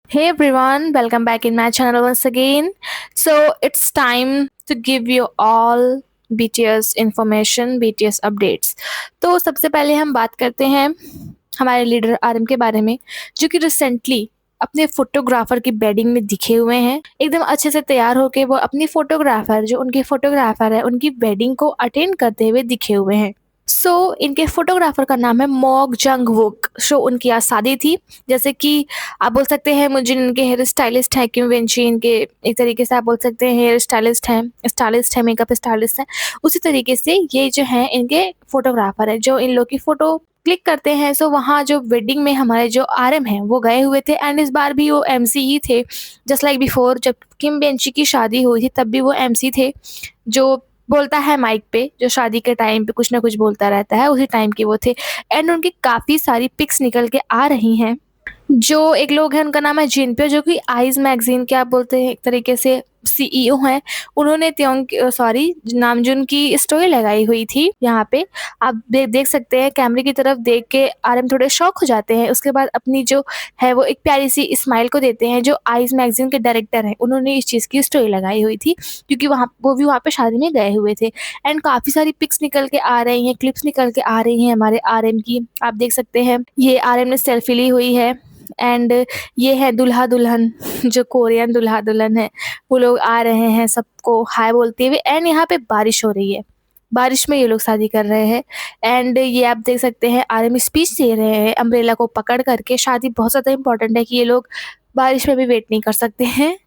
Hey everyone, welcome back in my channel once again. So it's time to give you all BTS information, BTS updates. तो सबसे पहले हम बात करते हैं हमारे लीडर आरएम के बारे में, जो कि रिसेंटली अपने फोटोग्राफर की वेडिंग में दिखे हुए हैं। एकदम अच्छे से तैयार होके वो अपनी फोटोग्राफर जो उनके फोटोग्राफर है उनकी वेडिंग को अटेंड करते हुए दिखे हुए हैं। इनके फोटोग्राफर का नाम है मॉक जंग वुक। उनकी आज शादी थी। जैसे कि आप बोल सकते हैं मुझे इनके हेयर स्टाइलिस्ट हैं किम वेंची, इनके एक तरीके से आप बोल सकते हैं हेयर स्टाइलिस्ट है, मेकअप स्टाइलिस्ट है। उसी तरीके से ये जो है इनके फोटोग्राफर है जो इन लोग की फोटो क्लिक करते हैं। वहाँ जो वेडिंग में हमारे जो आरएम हैं वो गए हुए थे, एंड इस बार भी वो एमसी ही थे। जस्ट लाइक बिफोर, जब किम बेंची की शादी हुई थी तब भी वो एमसी थे, जो बोलता है माइक पे, जो शादी के टाइम पे कुछ ना कुछ बोलता रहता है, उसी टाइम के वो थे। एंड उनकी काफ़ी सारी पिक्स निकल के आ रही हैं। जो एक लोग हैं उनका नाम है जिनप्यो, जो कि आइज मैगजीन के आप बोलते हैं एक तरीके से सीईओ हैं। उन्होंने नामजुन की स्टोरी लगाई हुई थी। यहाँ पे आप देख सकते हैं, कैमरे की तरफ देख के आरएम थोड़े शॉक हो जाते हैं। उसके बाद अपनी जो है वो एक प्यारी सी स्माइल को देते हैं। जो आइज मैगजीन के डायरेक्टर हैं उन्होंने इस चीज़ की स्टोरी लगाई हुई थी, क्योंकि वो भी वहाँ पे शादी में गए हुए थे। एंड काफ़ी सारी पिक्स निकल के आ रही हैं, क्लिप्स निकल के आ रही हैं हमारे आरएम की। आप देख सकते हैं ये आरएम ने सेल्फी ली हुई है। एंड ये है दूल्हा दुल्हन, जो कोरियन दूल्हा दुल्हन है, वो लोग आ रहे हैं सबको हाय बोलते हुए। एंड यहाँ पे बारिश हो रही है, बारिश में ये लोग शादी कर रहे हैं। एंड ये आप देख सकते हैं आरएम स्पीच दे रहे हैं अम्ब्रेला को पकड़ करके। शादी बहुत ज़्यादा इंपॉर्टेंट है कि ये लोग बारिश में भी वेट नहीं कर सकते हैं।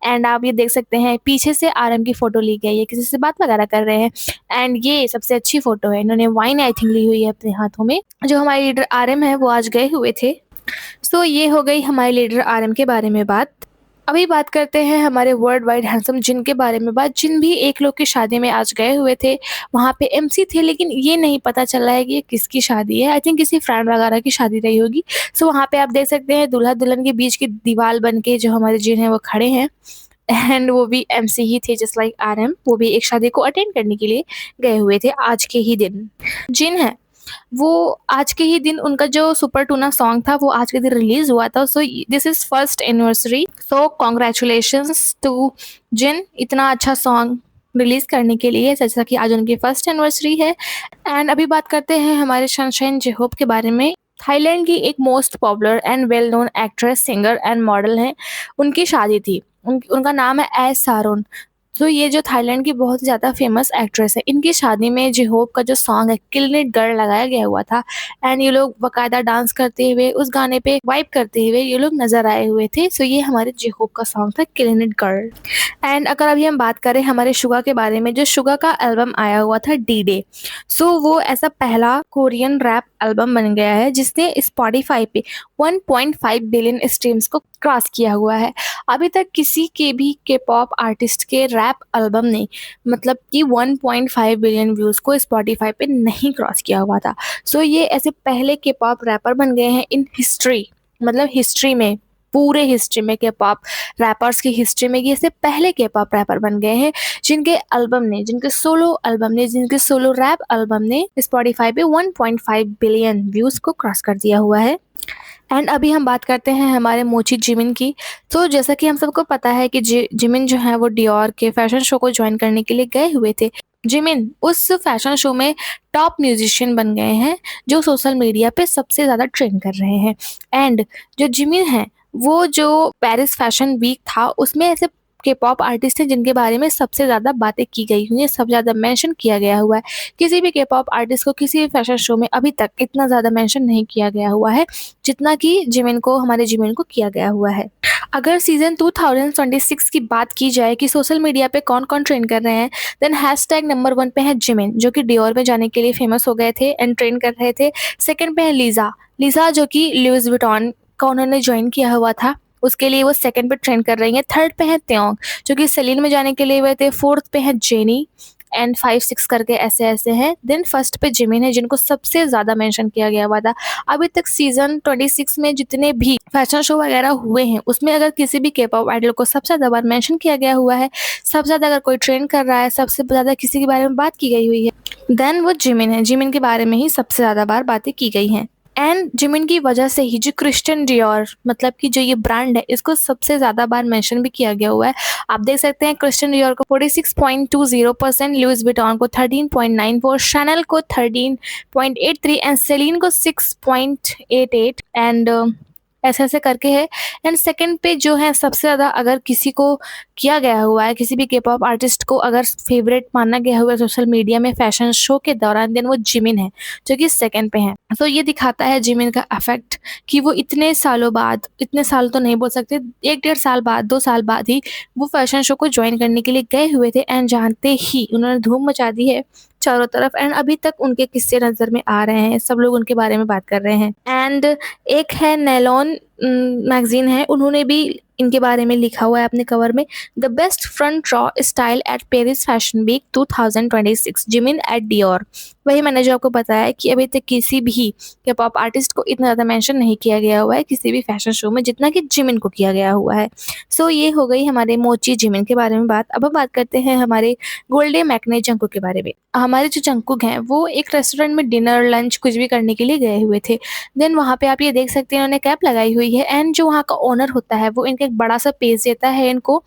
एंड आप ये देख सकते हैं पीछे से आरएम की फ़ोटो ली गई है, किसी से बात वगैरह कर रहे हैं। एंड ये सबसे अच्छी फ़ोटो है, इन्होंने वाइन आई थिंक ली हुई है अपने हाथों में। जो हमारे लीडर आरएम है वो आज गए हुए थे। ये हो गई हमारे लीडर आरएम के बारे में बात। अभी बात करते हैं हमारे वर्ल्ड वाइड हैंडसम जिन के बारे में बात। जिन भी एक लोग की शादी में आज गए हुए थे, वहाँ पे एमसी थे, लेकिन ये नहीं पता चला है कि ये किसकी शादी है। आई थिंक किसी फ्रेंड वगैरह की शादी रही होगी। वहाँ पे आप देख सकते हैं दूल्हा दुल्हन के बीच की दीवार बन के जो हमारे जिन है वो खड़े हैं। एंड वो भी एमसी ही थे, जस्ट लाइक आरएम। वो भी एक शादी को अटेंड करने के लिए गए हुए थे आज के ही दिन। जिन है वो आज के ही दिन, उनका जो सुपर टूना सॉन्ग था वो आज के दिन रिलीज हुआ था। This is first anniversary. Congratulations to Jin, इतना अच्छा सॉन्ग रिलीज करने के लिए, जैसा कि आज उनकी फर्स्ट एनिवर्सरी है। एंड अभी बात करते हैं हमारे सनशाइन जेहोप के बारे में। थाईलैंड की एक most popular and well known actress, singer and model हैं। उनकी शादी थी। उनका नाम है एस सारोन। ये जो थाईलैंड की बहुत ज़्यादा फेमस एक्ट्रेस है, इनकी शादी में जेहोप का जो सॉन्ग है किल इट गर्ल लगाया गया हुआ था। एंड ये लोग बाकायदा डांस करते हुए उस गाने पे वाइब करते हुए ये लोग नजर आए हुए थे। ये हमारे जेहोप का सॉन्ग था किल इट गर्ल। एंड अगर अभी हम बात करें हमारे शुगा के बारे में, जो शुगा का एल्बम आया हुआ था डी डे। वो ऐसा पहला कोरियन रैप एल्बम बन गया है जिसने स्पॉटिफाई पे 1.5 बिलियन स्ट्रीम्स को क्रॉस किया हुआ है। अभी तक किसी के भी के पॉप आर्टिस्ट के रैप एल्बम ने मतलब कि 1.5 बिलियन व्यूज़ को स्पॉटिफाई पे नहीं क्रॉस किया हुआ था। ये ऐसे पहले के पॉप रैपर बन गए हैं इन हिस्ट्री, मतलब हिस्ट्री में, पूरे हिस्ट्री में, के पॉप रैपर्स की हिस्ट्री में ये से पहले के पॉप रैपर बन गए हैं जिनके सोलो रैप एल्बम ने स्पॉटिफाई पे 1.5 बिलियन व्यूज़ को क्रॉस कर दिया हुआ है। एंड अभी हम बात करते हैं हमारे मोची जिमिन की। जैसा कि हम सबको पता है कि जिमिन जो है वो डियोर के फैशन शो को ज्वाइन करने के लिए गए हुए थे। जिमिन उस फैशन शो में टॉप म्यूजिशियन बन गए हैं, जो सोशल मीडिया पे सबसे ज़्यादा ट्रेंड कर रहे हैं। एंड जो जिमिन है वो जो पेरिस फैशन वीक था उसमें ऐसे के पॉप आर्टिस्ट हैं जिनके बारे में सबसे ज़्यादा बातें की गई हुई हैं, सबसे ज़्यादा मेंशन किया गया हुआ है। किसी भी के पॉप आर्टिस्ट को किसी भी फैशन शो में अभी तक इतना ज़्यादा मेंशन नहीं किया गया हुआ है जितना कि हमारे जिमिन को किया गया हुआ है। अगर सीजन 2026 की बात की जाए कि सोशल मीडिया पे कौन कौन ट्रेंड कर रहे हैं, देन हैशटैग नंबर 1 पे है जिमिन, जो कि डियोर में जाने के लिए फेमस हो गए थे एंड ट्रेंड कर रहे थे। सेकंड पे है लीजा जो कि लुइस विटॉन का उन्होंने ज्वाइन किया हुआ था, उसके लिए वो सेकंड पे ट्रेंड कर रही हैं। थर्ड पे है त्योंग, जो कि सेलिन में जाने के लिए हुए थे। फोर्थ पे है जेनी, एंड 5-6 करके ऐसे ऐसे हैं। देन फर्स्ट पे जिमिन है, जिनको सबसे ज़्यादा मेंशन किया गया हुआ था। अभी तक सीजन 26 में जितने भी फैशन शो वगैरह हुए हैं उसमें अगर किसी भी के पॉप आइडल को सबसे ज़्यादा बार मेंशन किया गया हुआ है, सबसे ज़्यादा अगर कोई ट्रेंड कर रहा है, सबसे ज़्यादा किसी के बारे में बात की गई हुई है, देन वो जिमिन है। जिमिन के बारे में ही सबसे ज़्यादा बार बातें की गई हैं। एंड जिमिन की वजह से ही जो क्रिश्चियन डियोर मतलब कि जो ये ब्रांड है इसको सबसे ज़्यादा बार मेंशन भी किया गया हुआ है। आप देख सकते हैं क्रिश्चियन डियोर को 46.20%, लुइस विटॉन को 13.94, शैनल को 13.83 एंड सेलिन को 6.88 एंड ऐसे ऐसे करके है। एंड सेकंड पे जो है सबसे ज़्यादा अगर किसी को किया गया हुआ है, किसी भी के पॉप आर्टिस्ट को अगर फेवरेट माना गया हुआ है सोशल मीडिया में फैशन शो के दौरान, देन वो जिमिन है जो कि सेकंड पे है। तो ये दिखाता है जिमिन का इफेक्ट कि वो इतने सालों बाद, इतने साल तो नहीं बोल सकते, 1-1.5 साल बाद, 2 साल बाद ही वो फैशन शो को ज्वाइन करने के लिए गए हुए थे एंड जानते ही उन्होंने धूम मचा दी है चारों तरफ। एंड अभी तक उनके किस्से नज़र में आ रहे हैं, सब लोग उनके बारे में बात कर रहे हैं। एंड एक है नेलॉन मैगजीन है, उन्होंने भी इनके बारे में लिखा हुआ है अपने कवर में, the best front row style at Paris fashion week 2026, Jimin at Dior. वही मैंने जो आपको बताया कि अभी तक किसी भी के पॉप आर्टिस्ट को इतना ज़्यादा मेंशन नहीं किया गया हुआ है किसी भी फैशन शो में जितना कि जिमिन को किया गया हुआ है। सो ये हो गई हमारे मोची जिमिन के बारे में बात। अब हम बात करते हैं हमारे गोल्डे मैकने जंकुक के बारे में। हमारे जो जंकुक हैं वो एक रेस्टोरेंट में डिनर लंच कुछ भी करने के लिए गए हुए थे। देन वहाँ पे आप ये देख सकते हैं उन्होंने कैप लगाई हुई है एंड जो वहाँ का ओनर होता है वो इनका एक बड़ा सा पेज देता है इनको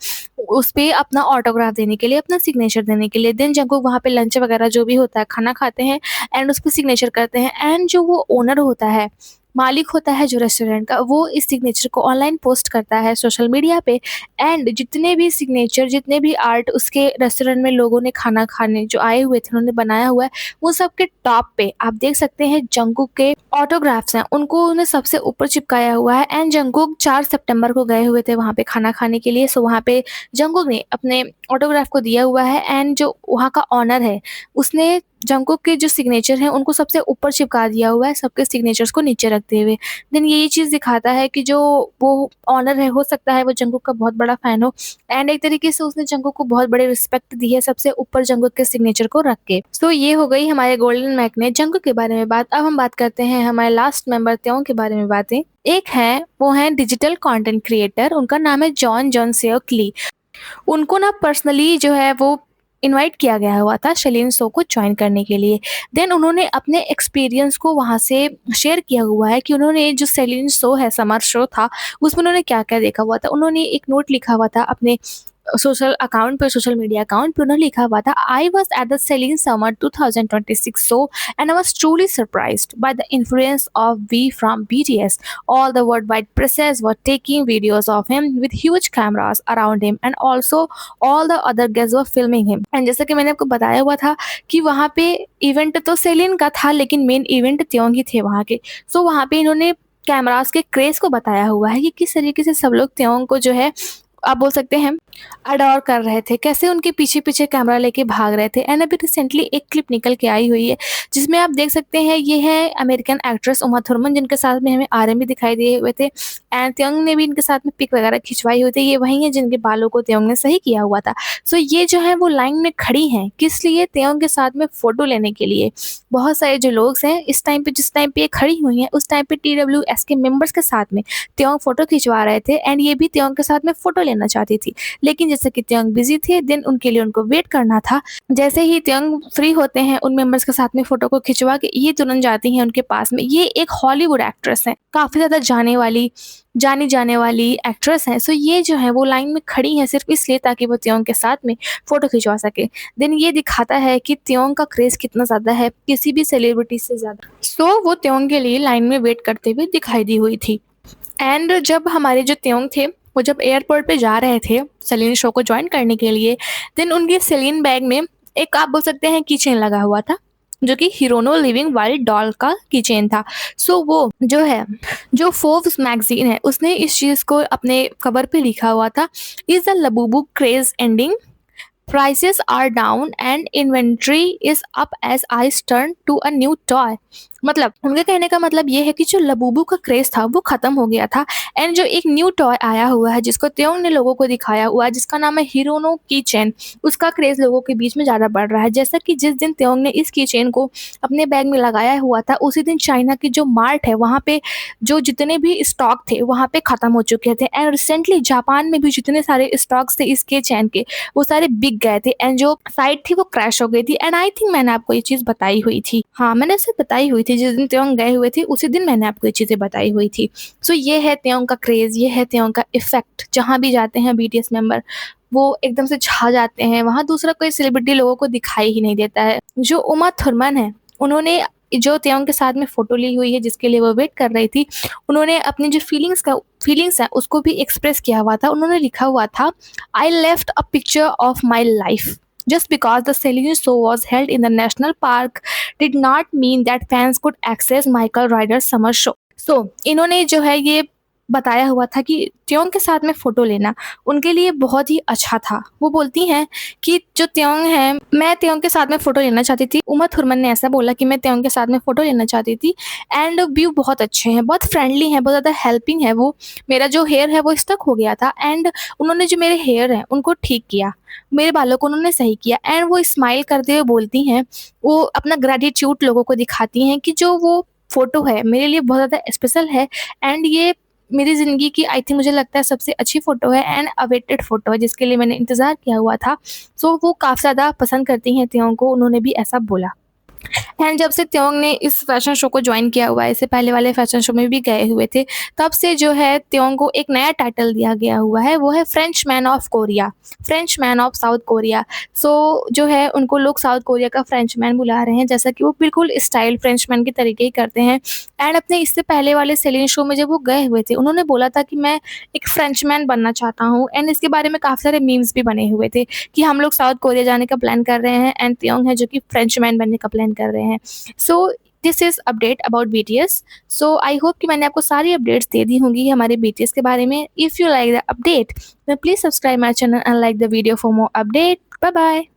उस पे अपना ऑटोग्राफ देने के लिए, अपना सिग्नेचर देने के लिए। देन जंकुक वहाँ पे लंच वगैरह जो भी होता है खाना खाते हैं एंड उस पर सिग्नेचर करते हैं। एंड जो वो ओनर होता है, मालिक होता है जो रेस्टोरेंट का, वो इस सिग्नेचर को ऑनलाइन पोस्ट करता है सोशल मीडिया पे। एंड जितने भी सिग्नेचर, जितने भी आर्ट उसके रेस्टोरेंट में लोगों ने खाना खाने जो आए हुए थे उन्होंने बनाया हुआ है, वो सब के टॉप पे आप देख सकते हैं जंकुक के ऑटोग्राफ्स हैं, उनको उन्हें सबसे ऊपर चिपकाया हुआ है। एंड जंकुक 4 सितंबर को गए हुए थे वहाँ पे खाना खाने के लिए। सो वहाँ पे जंकुक ने अपने ऑटोग्राफ को दिया हुआ है एंड जो वहाँ का ऑनर है उसने जंकुक के जो सिग्नेचर हैं उनको सबसे ऊपर चिपका दिया हुआ है, सबके सिग्नेचर्स को नीचे रखते हुए। देन ये चीज़ दिखाता है कि जो वो ऑनर है हो सकता है वो जंकुक का बहुत बड़ा फ़ैन हो एंड एक तरीके से उसने जंकुक को बहुत बड़ी रिस्पेक्ट दी है सबसे ऊपर जंकुक के सिग्नेचर को रख के। सो ये हो गई हमारे गोल्डन मैकने जंकुक के बारे में बात। अब हम बात करते हैं हमारे लास्ट मेंबर त्यों के बारे में बातें। एक है वो हैं डिजिटल कंटेंट क्रिएटर, उनका नाम है जॉन सेओक ली। उनको ना पर्सनली जो है वो इनवाइट किया गया हुआ था शैलीन शो को ज्वाइन करने के लिए। देन उन्होंने अपने एक्सपीरियंस को वहाँ से शेयर किया हुआ है कि उन्होंने जो शैलीन शो है, समर शो था, उसमें उन्होंने क्या क्या देखा हुआ था। उन्होंने एक नोट लिखा हुआ था अपने सोशल अकाउंट पे, सोशल मीडिया अकाउंट पे उन्होंने लिखा हुआ था, I was at the Celine summer 2026 show and I was truly surprised by the influence of V from BTS. All the worldwide presses were taking videos of him with huge cameras around him and also all the other guests were filming him. And जैसा कि मैंने आपको बताया हुआ था कि वहाँ पे इवेंट तो सेलिन का था लेकिन मेन इवेंट त्यों ही थे वहाँ के। सो वहाँ पे इन्होंने कैमरास के क्रेज को बताया हुआ है कि किस तरीके से सब लोग त्यों को जो है आप बोल सकते हैं अडोर कर रहे थे, कैसे उनके पीछे पीछे कैमरा लेके भाग रहे थे। एंड अभी रिसेंटली एक क्लिप निकल के आई हुई है जिसमें आप देख सकते हैं ये है अमेरिकन एक्ट्रेस उमा थुरमन जिनके साथ में हमें RM भी दिखाई दिए हुए थे एंड त्योंग ने भी इनके साथ में पिक वगैरह खिंचवाई हुई थी। ये वही है जिनके बालों को त्योंग ने सही किया हुआ था। सो ये जो है वो लाइन में खड़ी हैं किस लिए, त्योंग के साथ में फ़ोटो लेने के लिए। बहुत सारे जो लोग हैं इस टाइम पे, जिस टाइम पे ये खड़ी हुई हैं उस टाइम पे TWS के मेंबर्स के साथ में त्योंग फ़ोटो खिंचवा रहे थे एंड ये भी त्योंग के साथ में फ़ोटो लेना चाहती थी। लेकिन जैसे कि त्योंग बिजी थे, देन उनके लिए उनको वेट करना था। जैसे ही त्योंग फ्री होते हैं उन मेंबर्स के साथ में फोटो को खिंचवा के ये तुरंत जाती हैं उनके पास में। ये एक हॉलीवुड एक्ट्रेस है, काफ़ी ज़्यादा जानी जाने वाली एक्ट्रेस है। सो ये जो है वो लाइन में खड़ी है सिर्फ इसलिए ताकि वो त्योंग के साथ में फ़ोटो खिंचवा सके। देन ये दिखाता है कि त्योंग का क्रेज़ कितना ज़्यादा है किसी भी सेलिब्रिटी से ज़्यादा। सो वो त्योंग के लिए लाइन में वेट करते हुए दिखाई दी हुई थी। एंड जब हमारे जो त्योंग थे वो जब एयरपोर्ट पे जा रहे थे सेलिन शो को ज्वाइन करने के लिए, देन उनके सेलिन बैग में एक आप बोल सकते हैं की चेन लगा हुआ था जो कि हिरोनो लिविंग वाइल्ड डॉल का की चेन था। सो वो जो है, जो फोर्ब्स मैगजीन है उसने इस चीज़ को अपने कवर पे लिखा हुआ था, is the Labubu craze ending, prices are down and inventory is up as eyes turn to a new toy। मतलब उनके कहने का मतलब ये है कि जो लबूबू का क्रेज था वो खत्म हो गया था एंड जो एक न्यू टॉय आया हुआ है जिसको त्योंग ने लोगों को दिखाया हुआ है जिसका नाम है हिरोनो की चेन, उसका क्रेज लोगों के बीच में ज़्यादा बढ़ रहा है। जैसा कि जिस दिन त्योंग ने इस की चेन को अपने बैग में लगाया हुआ था उसी दिन चाइना की जो मार्ट है वहाँ पे जो जितने भी स्टॉक थे वहाँ पे ख़त्म हो चुके थे एंड रिसेंटली जापान में भी जितने सारे स्टॉक्स थे इसके चेन के वो सारे बिक दिख गए थे एंड जो साइट थी वो क्रैश हो गई थी। एंड आई थिंक मैंने आपको ये चीज़ बताई हुई थी। हाँ, मैंने इसे बताई हुई थी, जिस दिन त्योंग गए हुए थे उसी दिन मैंने आपको ये चीज़ें बताई हुई थी। सो ये है त्योंग का क्रेज़, ये है त्योंग का इफ़ेक्ट। जहाँ भी जाते हैं बीटीएस मेंबर वो एकदम से छा जाते हैं, वहाँ दूसरा कोई सेलिब्रिटी लोगों को दिखाई ही नहीं देता है। जो उमा थुरमन है, उन्होंने जो त्योंग के साथ में फ़ोटो ली हुई है जिसके लिए वो वेट कर रही थी, उन्होंने अपनी जो फीलिंग्स है उसको भी एक्सप्रेस किया हुआ था। उन्होंने लिखा हुआ था, I left a picture of my life just because the Celine show was held in the national park did not mean that fans could access Michael Ryder's summer show. So इन्होंने जो है ये बताया हुआ था कि त्योंग के साथ में फ़ोटो लेना उनके लिए बहुत ही अच्छा था। वो बोलती हैं कि जो त्योंग है, मैं त्योंग के साथ में फ़ोटो लेना चाहती थी। उमा थुरमन ने ऐसा बोला कि मैं त्योंग के साथ में फ़ोटो लेना चाहती थी एंड व्यू बहुत अच्छे हैं, बहुत फ्रेंडली हैं, बहुत ज़्यादा हेल्पिंग है वो। मेरा जो हेयर है वो स्टक हो गया था एंड उन्होंने जो मेरे हेयर हैं उनको ठीक किया, मेरे बालों को उन्होंने सही किया। एंड वो स्माइल करते हुए बोलती हैं, वो अपना ग्रैटिट्यूड लोगों को दिखाती हैं कि जो वो फ़ोटो है मेरे लिए बहुत ज़्यादा स्पेशल है एंड ये मेरी ज़िंदगी की आई थिंक मुझे लगता है सबसे अच्छी फ़ोटो है एंड अवेटेड फ़ोटो है जिसके लिए मैंने इंतज़ार किया हुआ था। सो वो काफ़ी ज़्यादा पसंद करती हैं त्योंग को, उन्होंने भी ऐसा बोला। एंड जब से त्योंग ने इस फैशन शो को ज्वाइन किया हुआ है, इससे पहले वाले फैशन शो में भी गए हुए थे, तब से जो है त्योंग को एक नया टाइटल दिया गया हुआ है, वो है Frenchman of Korea, Frenchman of South Korea. So जो है उनको लोग साउथ कोरिया का फ्रेंच मैन बुला रहे हैं, जैसा कि वो बिल्कुल स्टाइल फ्रेंच मैन के तरीके ही करते हैं। एंड अपने इससे पहले वाले सेलिन शो में जब वो गए हुए थे, उन्होंने बोला था कि मैं एक फ्रेंच मैन बनना चाहता हूँ एंड इसके बारे में काफ़ी सारे मीम्स भी बने हुए थे कि हम लोग साउथ कोरिया जाने का प्लान कर रहे हैं एंड त्योंग है जो कि फ्रेंच मैन बनने का प्लान कर रहे हैं। So this is update about BTS. So I hope कि मैंने आपको सारी अपडेट्स दे दी होंगी हमारे बीटीएस के बारे में। If you like the update then please subscribe my channel and like the video for more update. Bye bye.